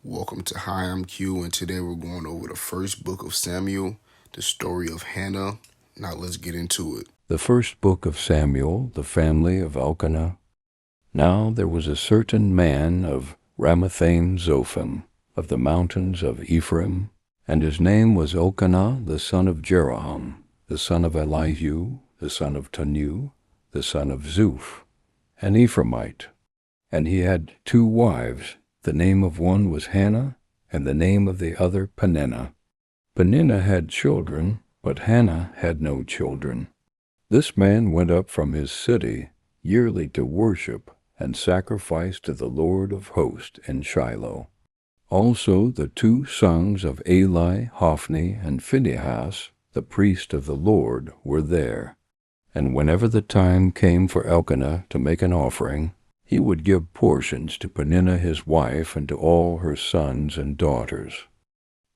Welcome to Hi, I'm Q, and today we're going over the first book of Samuel, the story of Hannah. Now let's get into it. The first book of Samuel, the family of Elkanah. Now there was a certain man of Ramathaim Zophim, of the mountains of Ephraim, and his name was Elkanah the son of Jeroham, the son of Elihu, the son of Tanu, the son of Zuph, an Ephraimite. And he had 2 wives. The name of one was Hannah, and the name of the other Peninnah. Peninnah had children, but Hannah had no children. This man went up from his city yearly to worship and sacrifice to the Lord of hosts in Shiloh. Also the 2 sons of Eli, Hophni, and Phinehas, the priest of the Lord, were there. And whenever the time came for Elkanah to make an offering, he would give portions to Peninnah his wife and to all her sons and daughters.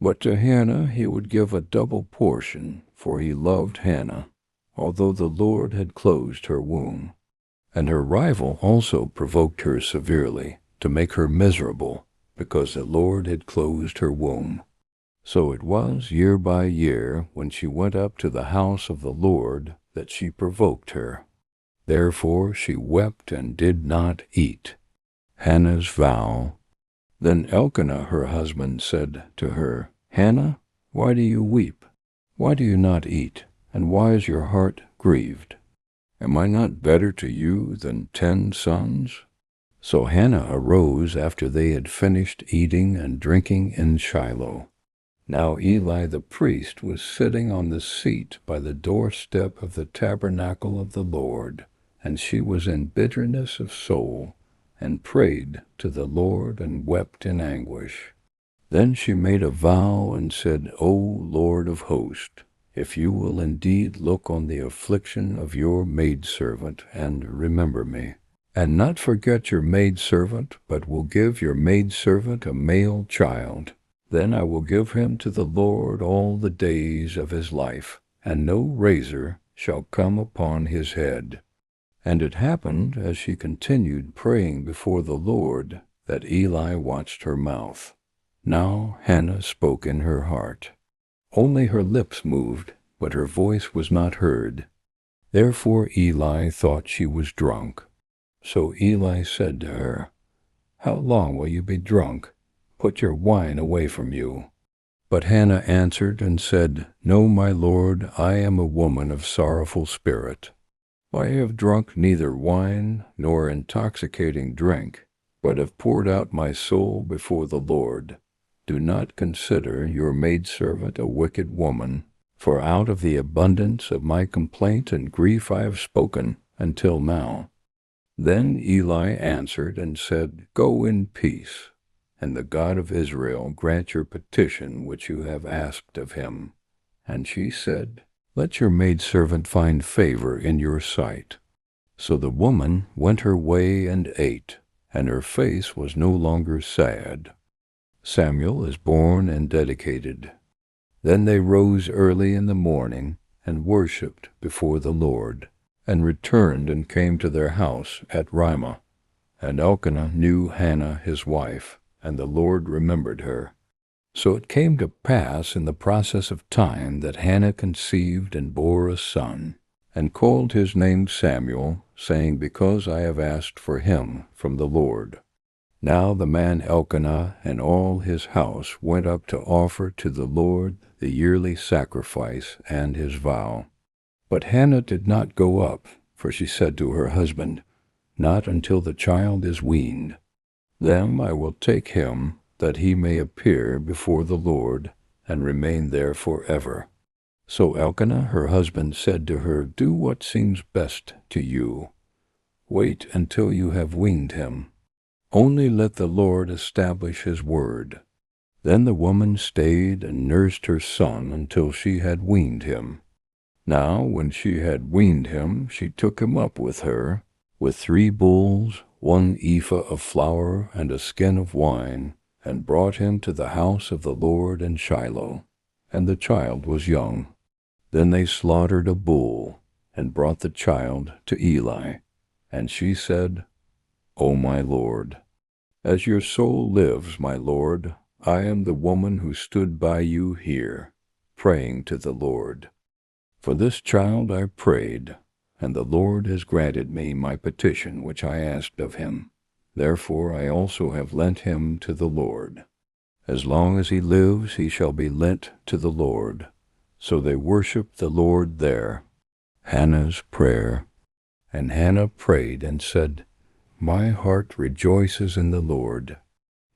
But to Hannah he would give a double portion, for he loved Hannah, although the Lord had closed her womb. And her rival also provoked her severely, to make her miserable, because the Lord had closed her womb. So it was year by year, when she went up to the house of the Lord, that she provoked her. Therefore she wept and did not eat. Hannah's vow. Then Elkanah her husband said to her, Hannah, why do you weep? Why do you not eat? And why is your heart grieved? Am I not better to you than 10 sons? So Hannah arose after they had finished eating and drinking in Shiloh. Now Eli the priest was sitting on the seat by the doorstep of the tabernacle of the Lord, and she was in bitterness of soul, and prayed to the Lord and wept in anguish. Then she made a vow and said, O Lord of hosts, if you will indeed look on the affliction of your maidservant and remember me, and not forget your maidservant, but will give your maidservant a male child, then I will give him to the Lord all the days of his life, and no razor shall come upon his head. And it happened, as she continued praying before the Lord, that Eli watched her mouth. Now Hannah spoke in her heart. Only her lips moved, but her voice was not heard. Therefore Eli thought she was drunk. So Eli said to her, How long will you be drunk? Put your wine away from you. But Hannah answered and said, No, my lord, I am a woman of sorrowful spirit. I have drunk neither wine nor intoxicating drink, but have poured out my soul before the Lord. Do not consider your maidservant a wicked woman, for out of the abundance of my complaint and grief I have spoken until now. Then Eli answered and said, Go in peace, and the God of Israel grant your petition which you have asked of him. And she said, Let your maidservant find favor in your sight. So the woman went her way and ate, and her face was no longer sad. Samuel is born and dedicated. Then they rose early in the morning and worshipped before the Lord, and returned and came to their house at Ramah. And Elkanah knew Hannah his wife, and the Lord remembered her. So it came to pass in the process of time that Hannah conceived and bore a son, and called his name Samuel, saying, Because I have asked for him from the Lord. Now the man Elkanah and all his house went up to offer to the Lord the yearly sacrifice and his vow. But Hannah did not go up, for she said to her husband, Not until the child is weaned. Then I will take him, that he may appear before the Lord, and remain there forever. So Elkanah her husband said to her, Do what seems best to you. Wait until you have weaned him. Only let the Lord establish his word. Then the woman stayed and nursed her son until she had weaned him. Now when she had weaned him, she took him up with her, with 3 bulls, 1 ephah of flour, and a skin of wine, and brought him to the house of the Lord in Shiloh. And the child was young. Then they slaughtered a bull, and brought the child to Eli. And she said, O my Lord. As your soul lives, my Lord, I am the woman who stood by you here, praying to the Lord. For this child I prayed, and the Lord has granted me my petition which I asked of him. Therefore I also have lent him to the Lord. As long as he lives, he shall be lent to the Lord. So they worshiped the Lord there. Hannah's prayer. And Hannah prayed and said, My heart rejoices in the Lord.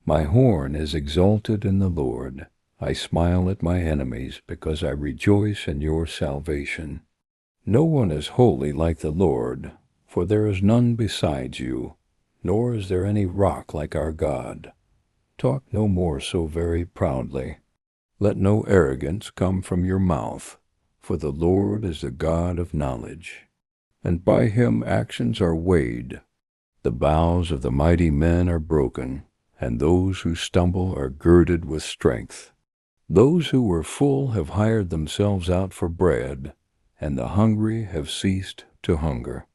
My horn is exalted in the Lord. I smile at my enemies because I rejoice in your salvation. No one is holy like the Lord, for there is none besides you, nor is there any rock like our God. Talk no more so very proudly. Let no arrogance come from your mouth, for the Lord is the God of knowledge, and by him actions are weighed. The bows of the mighty men are broken, and those who stumble are girded with strength. Those who were full have hired themselves out for bread, and the hungry have ceased to hunger.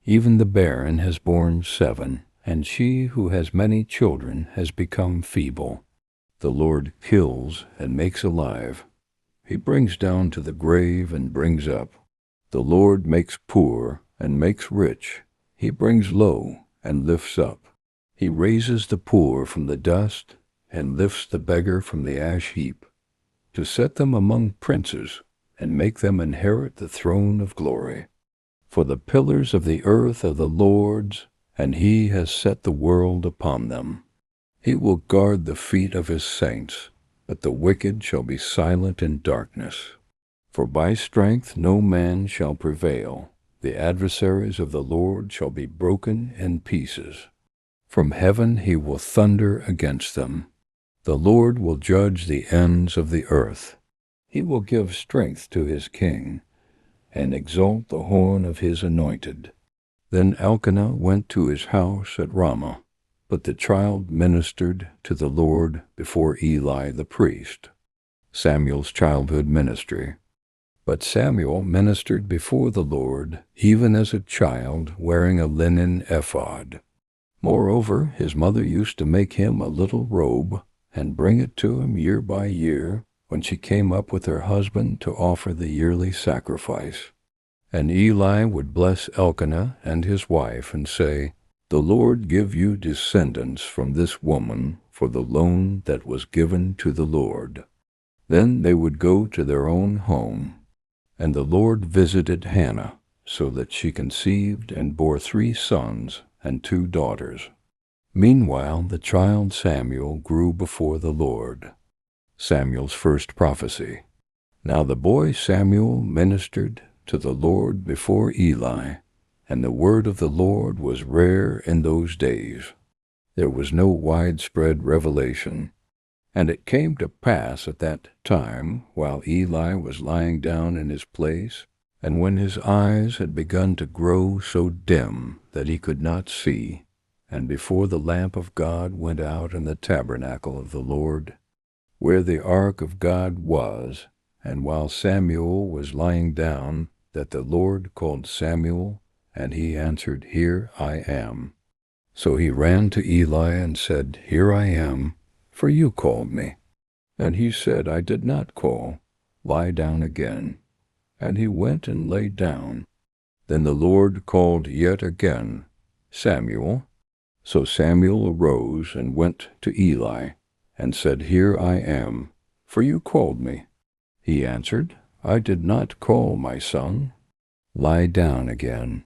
Even the barren has borne 7, and she who has many children has become feeble. The Lord kills and makes alive. He brings down to the grave and brings up. The Lord makes poor and makes rich. He brings low and lifts up. He raises the poor from the dust and lifts the beggar from the ash heap, to set them among princes and make them inherit the throne of glory. For the pillars of the earth are the Lord's, and he has set the world upon them. He will guard the feet of his saints, but the wicked shall be silent in darkness. For by strength no man shall prevail. The adversaries of the Lord shall be broken in pieces. From heaven he will thunder against them. The Lord will judge the ends of the earth. He will give strength to his king, and exalt the horn of his anointed. Then Elkanah went to his house at Ramah, but the child ministered to the Lord before Eli the priest. Samuel's childhood ministry. But Samuel ministered before the Lord, even as a child wearing a linen ephod. Moreover, his mother used to make him a little robe, and bring it to him year by year, when she came up with her husband to offer the yearly sacrifice. And Eli would bless Elkanah and his wife, and say, The Lord give you descendants from this woman for the loan that was given to the Lord. Then they would go to their own home. And the Lord visited Hannah, so that she conceived and bore 3 sons and 2 daughters. Meanwhile the child Samuel grew before the Lord. Samuel's first prophecy. Now the boy Samuel ministered to the Lord before Eli, and the word of the Lord was rare in those days. There was no widespread revelation. And it came to pass at that time, while Eli was lying down in his place, and when his eyes had begun to grow so dim that he could not see, and before the lamp of God went out in the tabernacle of the Lord, where the ark of God was, and while Samuel was lying down, that the Lord called Samuel, and he answered, Here I am. So he ran to Eli and said, Here I am, for you called me. And he said, I did not call. Lie down again. And he went and lay down. Then the Lord called yet again, Samuel. So Samuel arose and went to Eli, and said, Here I am, for you called me. He answered, I did not call, my son. Lie down again.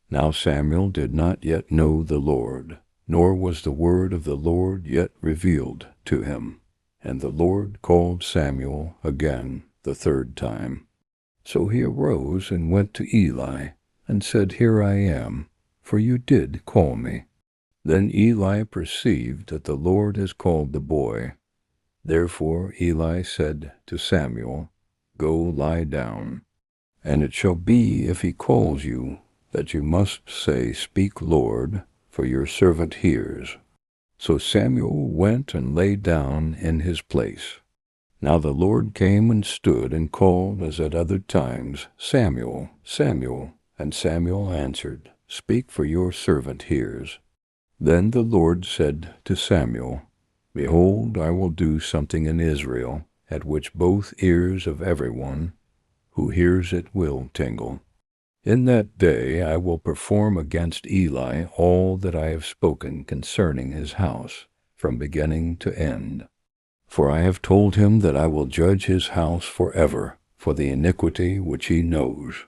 Now Samuel did not yet know the Lord, nor was the word of the Lord yet revealed to him. And the Lord called Samuel again the 3rd time. So he arose and went to Eli, and said, Here I am, for you did call me. Then Eli perceived that the Lord has called the boy. Therefore Eli said to Samuel, Go lie down. And it shall be, if he calls you, that you must say, Speak, Lord, for your servant hears. So Samuel went and lay down in his place. Now the Lord came and stood and called as at other times, Samuel, Samuel. And Samuel answered, Speak, for your servant hears. Then the Lord said to Samuel, Behold, I will do something in Israel, at which both ears of everyone who hears it will tingle. In that day I will perform against Eli all that I have spoken concerning his house, from beginning to end. For I have told him that I will judge his house forever for the iniquity which he knows,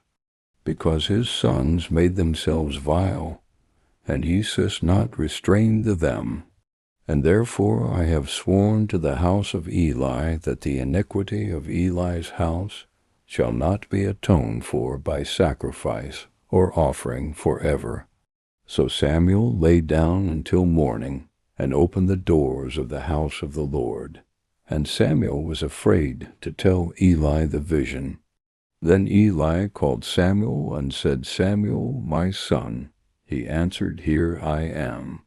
because his sons made themselves vile, and he ceased not restrained them. And therefore I have sworn to the house of Eli that the iniquity of Eli's house shall not be atoned for by sacrifice or offering forever. So Samuel lay down until morning, and opened the doors of the house of the Lord. And Samuel was afraid to tell Eli the vision. Then Eli called Samuel and said, Samuel, my son. He answered, Here I am.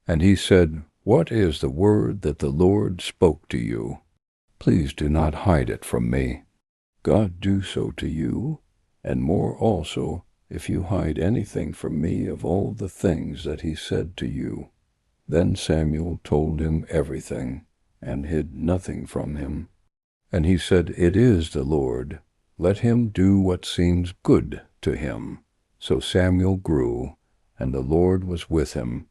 And he said, What is the word that the Lord spoke to you? Please do not hide it from me. God do so to you, and more also, if you hide anything from me of all the things that he said to you. Then Samuel told him everything, and hid nothing from him. And he said, It is the Lord. Let him do what seems good to him. So Samuel grew, and the Lord was with him,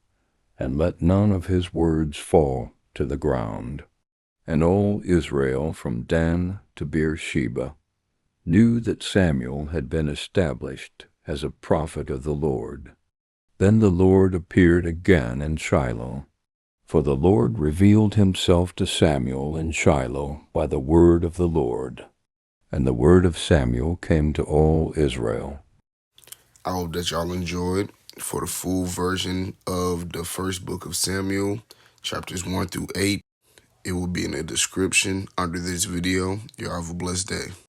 and let none of his words fall to the ground. And all Israel from Dan to Beersheba knew that Samuel had been established as a prophet of the Lord. Then the Lord appeared again in Shiloh, for the Lord revealed himself to Samuel in Shiloh by the word of the Lord. And the word of Samuel came to all Israel. I hope that y'all enjoyed. For the full version of the first book of Samuel, chapters 1 through 8, it will be in the description under this video. Y'all have a blessed day.